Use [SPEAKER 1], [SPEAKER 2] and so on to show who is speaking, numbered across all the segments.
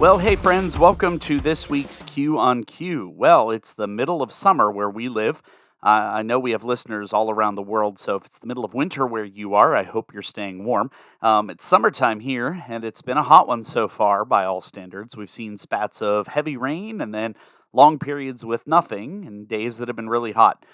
[SPEAKER 1] Well, hey friends, welcome to this week's Q on Q. Well, it's the middle of summer where we live. I know we have listeners all around the world, so if it's the middle of winter where you are, I hope you're staying warm. It's summertime here, and it's been a hot one so far by all standards. We've seen spats of heavy rain and then long periods with nothing, and days that have been really hot.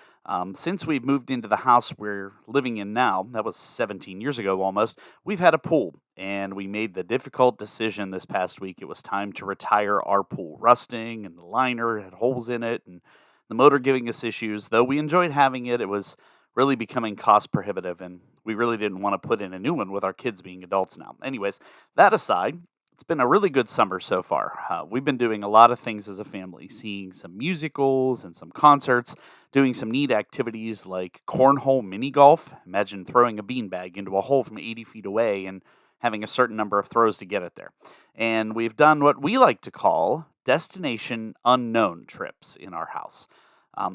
[SPEAKER 1] Since we've moved into the house we're living in now, that was 17 years ago almost, we've had a pool, and we made the difficult decision this past week. It was time to retire our pool. Rusting, and the liner had holes in it, and the motor giving us issues. Though we enjoyed having it, it was really becoming cost prohibitive, and we really didn't want to put in a new one with our kids being adults now. Anyways, that aside, it's been a really good summer so far. We've been doing a lot of things as a family, seeing some musicals and some concerts, doing some neat activities like cornhole mini golf. Imagine throwing a beanbag into a hole from 80 feet away and having a certain number of throws to get it there. And we've done what we like to call destination unknown trips in our house.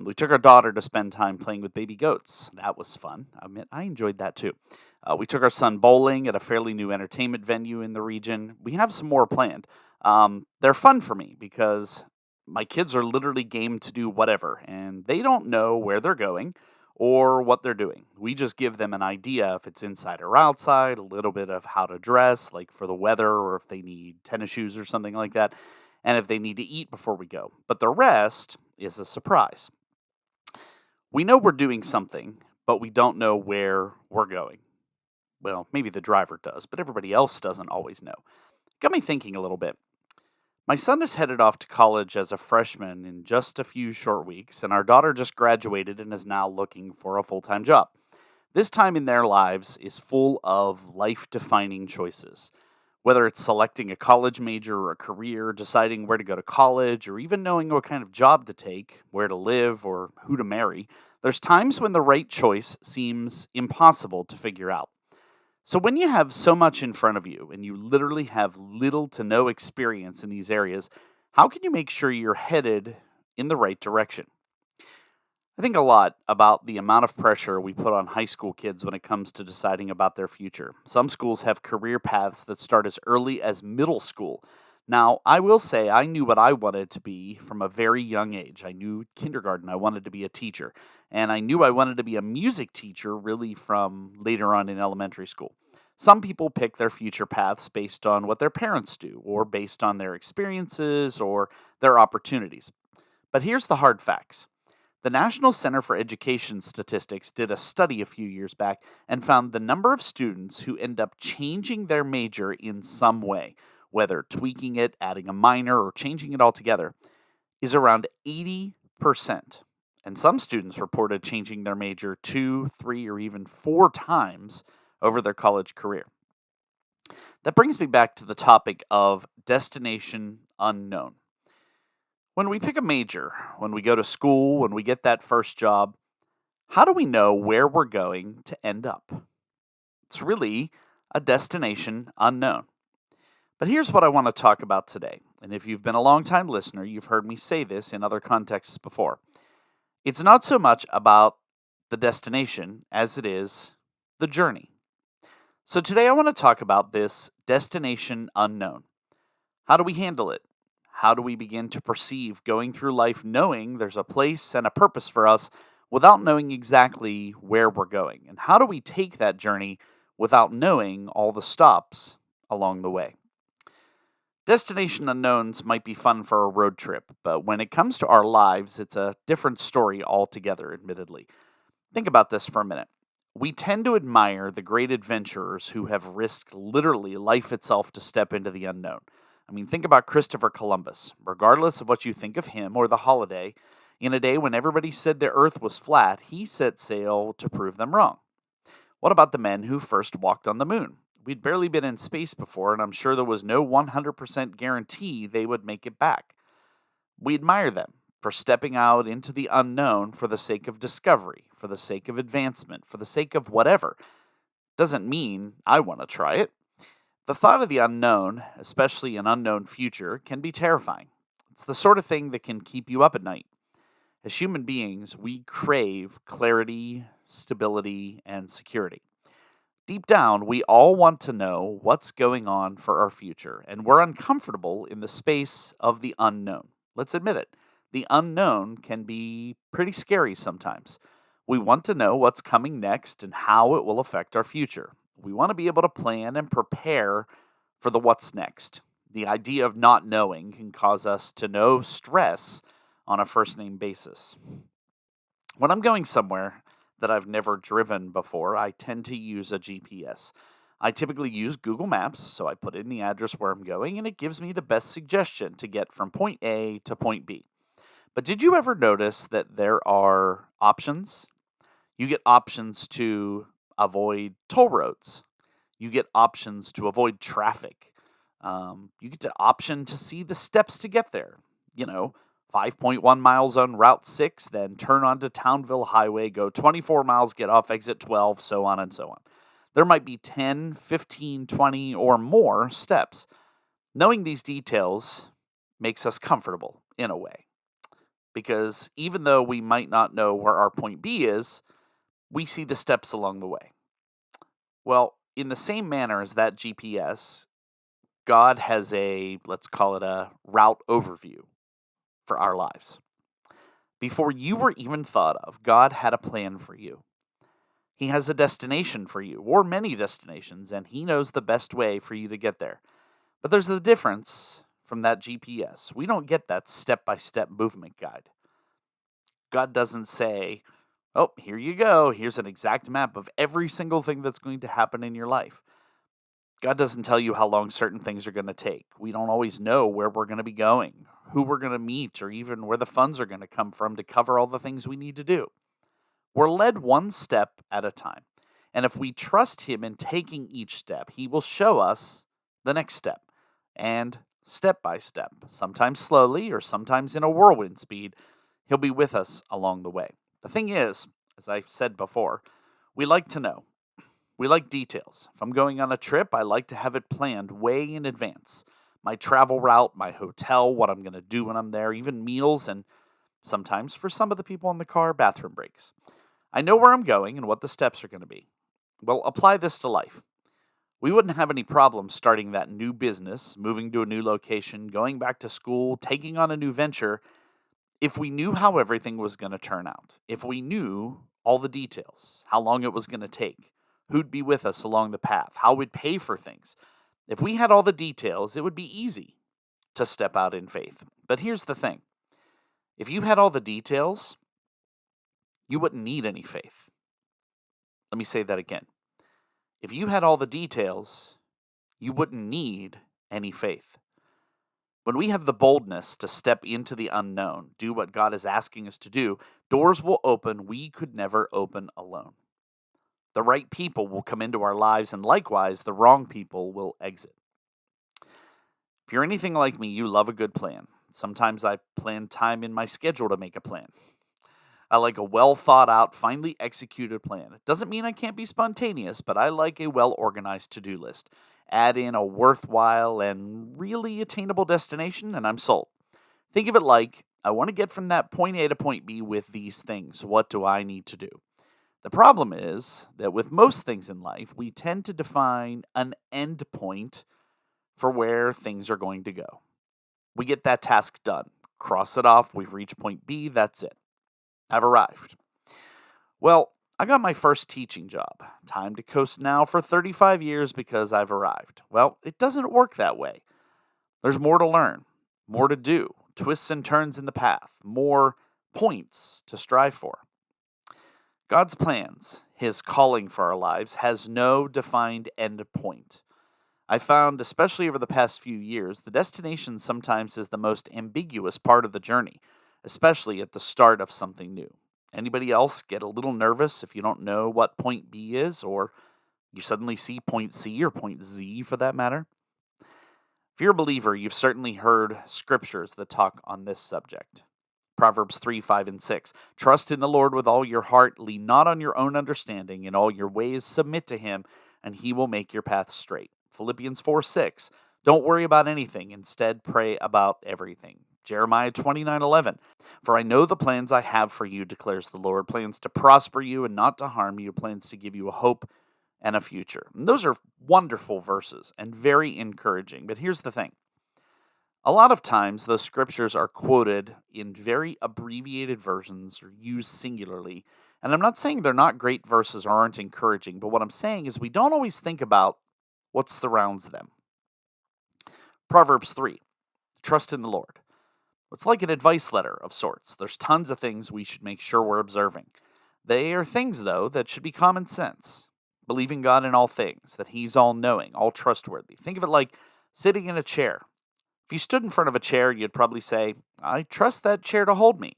[SPEAKER 1] We took our daughter to spend time playing with baby goats. That was fun. I mean, I enjoyed that too. We took our son bowling at a fairly new entertainment venue in the region. We have some more planned. They're fun for me because my kids are literally game to do whatever, and they don't know where they're going or what they're doing. We just give them an idea if it's inside or outside, a little bit of how to dress, like for the weather, or if they need tennis shoes or something like that, and if they need to eat before we go. But the rest is a surprise. We know we're doing something, but we don't know where we're going. Well, maybe the driver does, but everybody else doesn't always know. Got me thinking a little bit. My son is headed off to college as a freshman in just a few short weeks, and our daughter just graduated and is now looking for a full time job. This time in their lives is full of life defining choices. Whether it's selecting a college major or a career, deciding where to go to college, or even knowing what kind of job to take, where to live, or who to marry, there's times when the right choice seems impossible to figure out. So, when you have so much in front of you and you literally have little to no experience in these areas, how can you make sure you're headed in the right direction? I think a lot about the amount of pressure we put on high school kids when it comes to deciding about their future. Some schools have career paths that start as early as middle school. Now, I will say I knew what I wanted to be from a very young age. I knew kindergarten I wanted to be a teacher, and I knew I wanted to be a music teacher really from later on in elementary school. Some people pick their future paths based on what their parents do, or based on their experiences or their opportunities. But here's the hard facts. The National Center for Education Statistics did a study a few years back and found the number of students who end up changing their major in some way, whether tweaking it, adding a minor, or changing it altogether, is around 80%. And some students reported changing their major 2, 3, or even 4 times over their college career. That brings me back to the topic of destination unknown. When we pick a major, when we go to school, when we get that first job, how do we know where we're going to end up? It's really a destination unknown. But here's what I want to talk about today. And if you've been a long-time listener, you've heard me say this in other contexts before. It's not so much about the destination as it is the journey. So today I want to talk about this destination unknown. How do we handle it? How do we begin to perceive going through life knowing there's a place and a purpose for us without knowing exactly where we're going? And how do we take that journey without knowing all the stops along the way? Destination unknowns might be fun for a road trip, but when it comes to our lives, it's a different story altogether, admittedly. Think about this for a minute. We tend to admire the great adventurers who have risked literally life itself to step into the unknown. I mean, think about Christopher Columbus. Regardless of what you think of him or the holiday, in a day when everybody said the earth was flat, he set sail to prove them wrong. What about the men who first walked on the moon? We'd barely been in space before, and I'm sure there was no 100% guarantee they would make it back. We admire them for stepping out into the unknown for the sake of discovery, for the sake of advancement, for the sake of whatever. Doesn't mean I want to try it. The thought of the unknown, especially an unknown future, can be terrifying. It's the sort of thing that can keep you up at night. As human beings, we crave clarity, stability, and security. Deep down, we all want to know what's going on for our future, and we're uncomfortable in the space of the unknown. Let's admit it. The unknown can be pretty scary sometimes. We want to know what's coming next and how it will affect our future. We want to be able to plan and prepare for the what's next. The idea of not knowing can cause us to know stress on a first name basis. When I'm going somewhere that I've never driven before, I tend to use a GPS. I typically use Google Maps, so I put in the address where I'm going and it gives me the best suggestion to get from point A to point B. But did you ever notice that there are options? You get options to avoid toll roads. You get options to avoid traffic. You get the option to see the steps to get there. You know, 5.1 miles on Route 6, then turn onto Townville Highway, go 24 miles, get off exit 12, so on and so on. There might be 10, 15, 20, or more steps. Knowing these details makes us comfortable in a way. Because even though we might not know where our point B is, we see the steps along the way. Well, in the same manner as that GPS, God has let's call it a route overview for our lives. Before you were even thought of, God had a plan for you. He has a destination for you, or many destinations, and He knows the best way for you to get there. But there's a difference from that GPS. We don't get that step-by-step movement guide. God doesn't say, oh, here you go. Here's an exact map of every single thing that's going to happen in your life. God doesn't tell you how long certain things are going to take. We don't always know where we're going to be going, who we're going to meet, or even where the funds are going to come from to cover all the things we need to do. We're led one step at a time. And if we trust Him in taking each step, He will show us the next step. And step by step, sometimes slowly or sometimes in a whirlwind speed, He'll be with us along the way. The thing is, as I've said before, we like to know. We like details. If I'm going on a trip, I like to have it planned way in advance. My travel route, my hotel, what I'm going to do when I'm there, even meals, and sometimes, for some of the people in the car, bathroom breaks. I know where I'm going and what the steps are going to be. Well, apply this to life. We wouldn't have any problem starting that new business, moving to a new location, going back to school, taking on a new venture, if we knew how everything was going to turn out. If we knew all the details, how long it was going to take, who'd be with us along the path, how we'd pay for things. If we had all the details, it would be easy to step out in faith. But here's the thing. If you had all the details, you wouldn't need any faith. Let me say that again. If you had all the details, you wouldn't need any faith. When we have the boldness to step into the unknown, do what God is asking us to do, doors will open we could never open alone. The right people will come into our lives, and likewise, the wrong people will exit. If you're anything like me, you love a good plan. Sometimes I plan time in my schedule to make a plan. I like a well thought out, finely executed plan. It doesn't mean I can't be spontaneous, but I like a well organized to do list. Add in a worthwhile and really attainable destination, and I'm sold. Think of it like, I want to get from that point A to point B with these things. What do I need to do? The problem is that with most things in life, we tend to define an end point for where things are going to go. We get that task done. Cross it off. We've reached point B. That's it. I've arrived. Well, I got my first teaching job. Time to coast now for 35 years because I've arrived. Well, it doesn't work that way. There's more to learn, more to do, twists and turns in the path, more points to strive for. God's plans, His calling for our lives, has no defined end point. I found, especially over the past few years, the destination sometimes is the most ambiguous part of the journey, especially at the start of something new. Anybody else get a little nervous if you don't know what point B is, or you suddenly see point C or point Z for that matter? If you're a believer, you've certainly heard scriptures that talk on this subject. Proverbs 3, 5, and 6. Trust in the Lord with all your heart. Lean not on your own understanding. In all your ways submit to Him, and He will make your paths straight. Philippians 4, 6. Don't worry about anything. Instead, pray about everything. Jeremiah 29, 11. For I know the plans I have for you, declares the Lord. Plans to prosper you and not to harm you. Plans to give you a hope and a future. And those are wonderful verses and very encouraging. But here's the thing. A lot of times, those scriptures are quoted in very abbreviated versions or used singularly. And I'm not saying they're not great verses or aren't encouraging, but what I'm saying is we don't always think about what surrounds them. Proverbs 3, trust in the Lord. It's like an advice letter of sorts. There's tons of things we should make sure we're observing. They are things, though, that should be common sense. Believing God in all things, that He's all knowing, all trustworthy. Think of it like sitting in a chair. If you stood in front of a chair, you'd probably say, I trust that chair to hold me.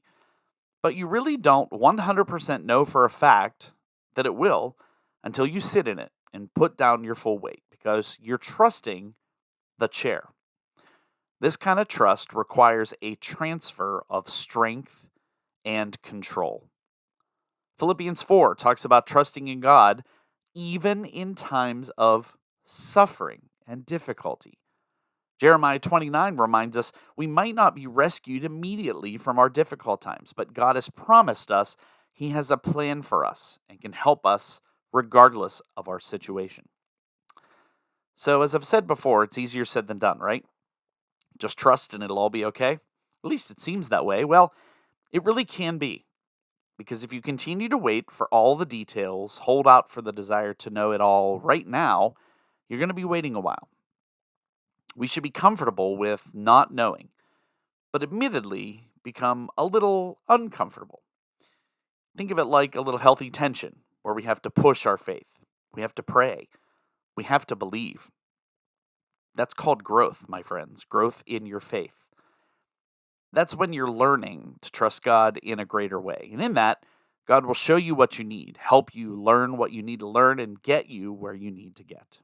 [SPEAKER 1] But you really don't 100% know for a fact that it will until you sit in it and put down your full weight because you're trusting the chair. This kind of trust requires a transfer of strength and control. Philippians 4 talks about trusting in God even in times of suffering and difficulty. Jeremiah 29 reminds us we might not be rescued immediately from our difficult times, but God has promised us He has a plan for us and can help us regardless of our situation. So, as I've said before, it's easier said than done, right? Just trust and it'll all be okay. At least it seems that way. Well, it really can be. Because if you continue to wait for all the details, hold out for the desire to know it all right now, you're going to be waiting a while. We should be comfortable with not knowing, but admittedly become a little uncomfortable. Think of it like a little healthy tension where we have to push our faith. We have to pray. We have to believe. That's called growth, my friends, growth in your faith. That's when you're learning to trust God in a greater way. And in that, God will show you what you need, help you learn what you need to learn, and get you where you need to get.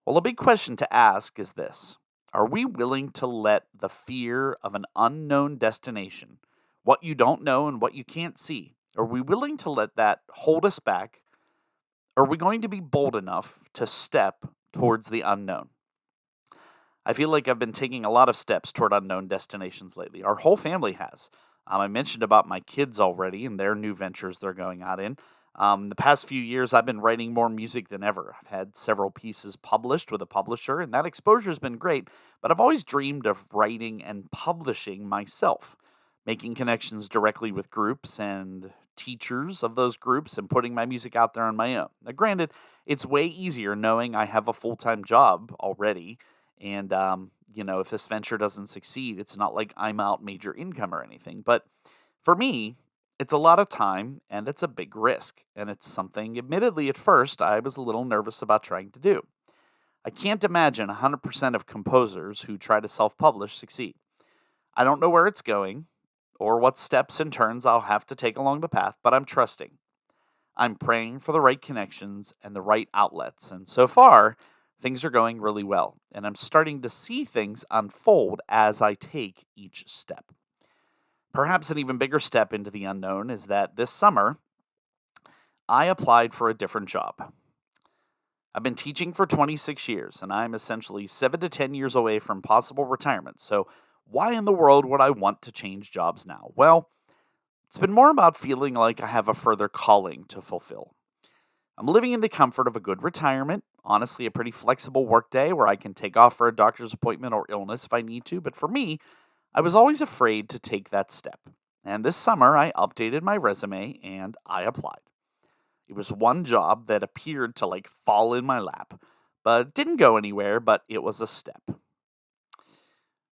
[SPEAKER 1] Well, a big question to ask is this. Are we willing to let the fear of an unknown destination, what you don't know and what you can't see, are we willing to let that hold us back? Are we going to be bold enough to step towards the unknown? I feel like I've been taking a lot of steps toward unknown destinations lately. Our whole family has. I mentioned about my kids already and their new ventures they're going out in. The past few years, I've been writing more music than ever. I've had several pieces published with a publisher, and that exposure has been great. But I've always dreamed of writing and publishing myself, making connections directly with groups and teachers of those groups and putting my music out there on my own. Now, granted, it's way easier knowing I have a full-time job already. And, if this venture doesn't succeed, it's not like I'm out major income or anything. But for me, it's a lot of time and it's a big risk. And it's something, admittedly, at first, I was a little nervous about trying to do. I can't imagine 100% of composers who try to self-publish succeed. I don't know where it's going or what steps and turns I'll have to take along the path, but I'm trusting. I'm praying for the right connections and the right outlets. And so far, things are going really well, and I'm starting to see things unfold as I take each step. Perhaps an even bigger step into the unknown is that this summer, I applied for a different job. I've been teaching for 26 years, and I'm essentially 7 to 10 years away from possible retirement, so why in the world would I want to change jobs now? Well, it's been more about feeling like I have a further calling to fulfill. I'm living in the comfort of a good retirement, honestly a pretty flexible workday where I can take off for a doctor's appointment or illness if I need to, but for me, I was always afraid to take that step. And this summer, I updated my resume and I applied. It was one job that appeared to fall in my lap, but it didn't go anywhere, but it was a step.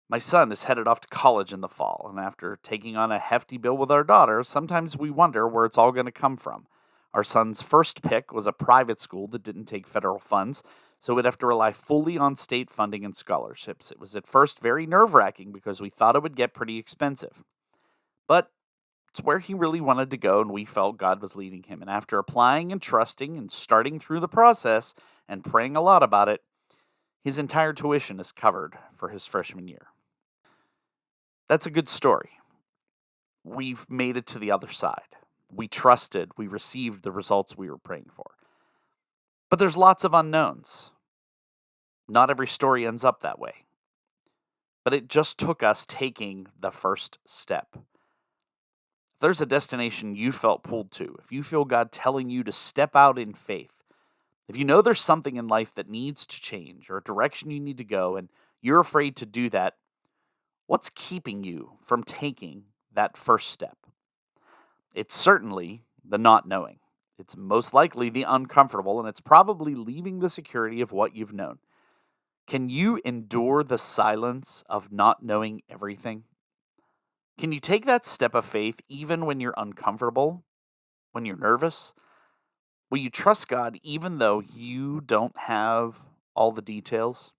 [SPEAKER 1] My son is headed off to college in the fall, and after taking on a hefty bill with our daughter, sometimes we wonder where it's all going to come from. Our son's first pick was a private school that didn't take federal funds, so we'd have to rely fully on state funding and scholarships. It was at first very nerve-wracking because we thought it would get pretty expensive. But it's where he really wanted to go, and we felt God was leading him. And after applying and trusting and starting through the process and praying a lot about it, his entire tuition is covered for his freshman year. That's a good story. We've made it to the other side. We trusted, we received the results we were praying for. But there's lots of unknowns. Not every story ends up that way. But it just took us taking the first step. If there's a destination you felt pulled to, if you feel God telling you to step out in faith, If you know there's something in life that needs to change or a direction you need to go and you're afraid to do that, what's keeping you from taking that first step? It's certainly the not knowing. It's most likely the uncomfortable, and it's probably leaving the security of what you've known. Can you endure the silence of not knowing everything? Can you take that step of faith even when you're uncomfortable, when you're nervous? Will you trust God even though you don't have all the details?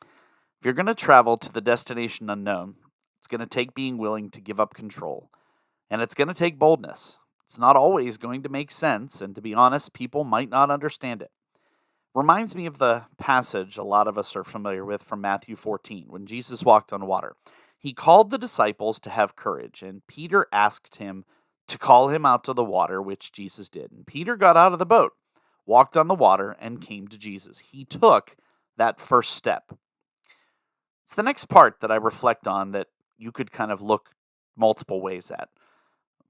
[SPEAKER 1] If you're going to travel to the destination unknown, it's going to take being willing to give up control, and it's going to take boldness. It's not always going to make sense, and to be honest, people might not understand it. Reminds me of the passage a lot of us are familiar with from Matthew 14, when Jesus walked on water. He called the disciples to have courage, and Peter asked him to call him out to the water, which Jesus did. And Peter got out of the boat, walked on the water, and came to Jesus. He took that first step. It's the next part that I reflect on that you could kind of look multiple ways at.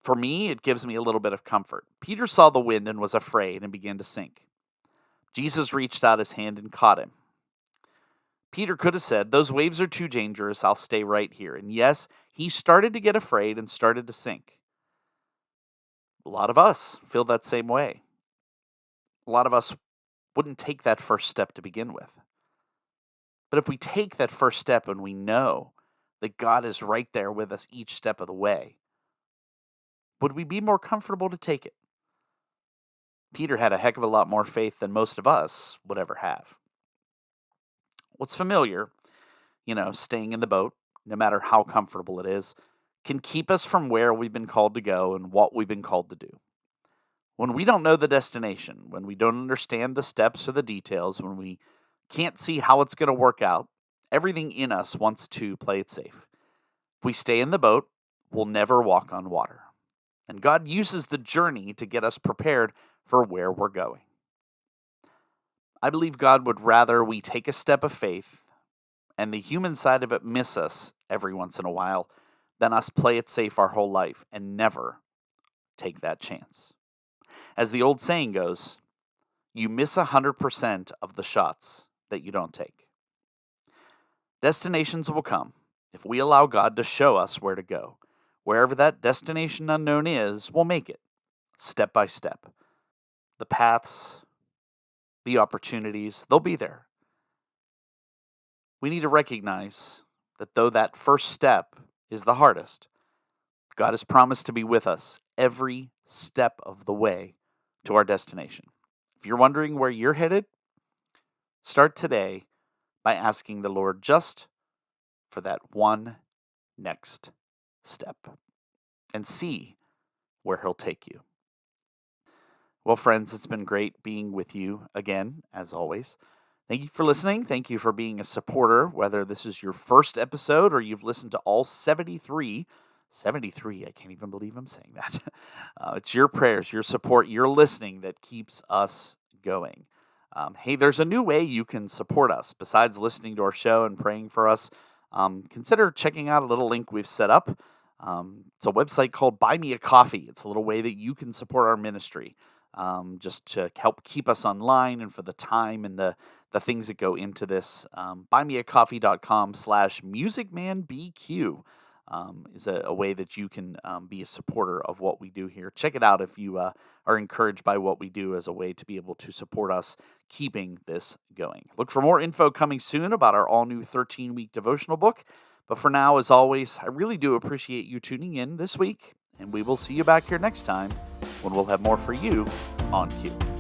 [SPEAKER 1] For me, it gives me a little bit of comfort. Peter saw the wind and was afraid and began to sink. Jesus reached out his hand and caught him. Peter could have said, "Those waves are too dangerous, I'll stay right here." And yes, he started to get afraid and started to sink. A lot of us feel that same way. A lot of us wouldn't take that first step to begin with. But if we take that first step and we know that God is right there with us each step of the way, would we be more comfortable to take it? Peter had a heck of a lot more faith than most of us would ever have. What's familiar, staying in the boat, no matter how comfortable it is, can keep us from where we've been called to go and what we've been called to do. When we don't know the destination, when we don't understand the steps or the details, when we can't see how it's going to work out, everything in us wants to play it safe. If we stay in the boat, we'll never walk on water. And God uses the journey to get us prepared for where we're going. I believe God would rather we take a step of faith and the human side of it miss us every once in a while than us play it safe our whole life and never take that chance. As the old saying goes, you miss 100% of the shots that you don't take. Destinations will come if we allow God to show us where to go. Wherever that destination unknown is, we'll make it, step by step. The paths, the opportunities, they'll be there. We need to recognize that though that first step is the hardest, God has promised to be with us every step of the way to our destination. If you're wondering where you're headed, start today by asking the Lord just for that one next step and see where He'll take you. Well, friends, it's been great being with you again, as always. Thank you for listening. Thank you for being a supporter, whether this is your first episode or you've listened to all 73. 73, I can't even believe I'm saying that. It's your prayers, your support, your listening that keeps us going. Hey, there's a new way you can support us. Besides listening to our show and praying for us, consider checking out a little link we've set up. It's a website called Buy Me a Coffee. It's a little way that you can support our ministry, just to help keep us online and for the time and the things that go into this. buymeacoffee.com/musicmanbq is a way that you can be a supporter of what we do here. Check it out if you are encouraged by what we do as a way to be able to support us keeping this going. Look for more info coming soon about our all-new 13-week devotional book. But for now, as always, I really do appreciate you tuning in this week, and we will see you back here next time when we'll have more for you on Q.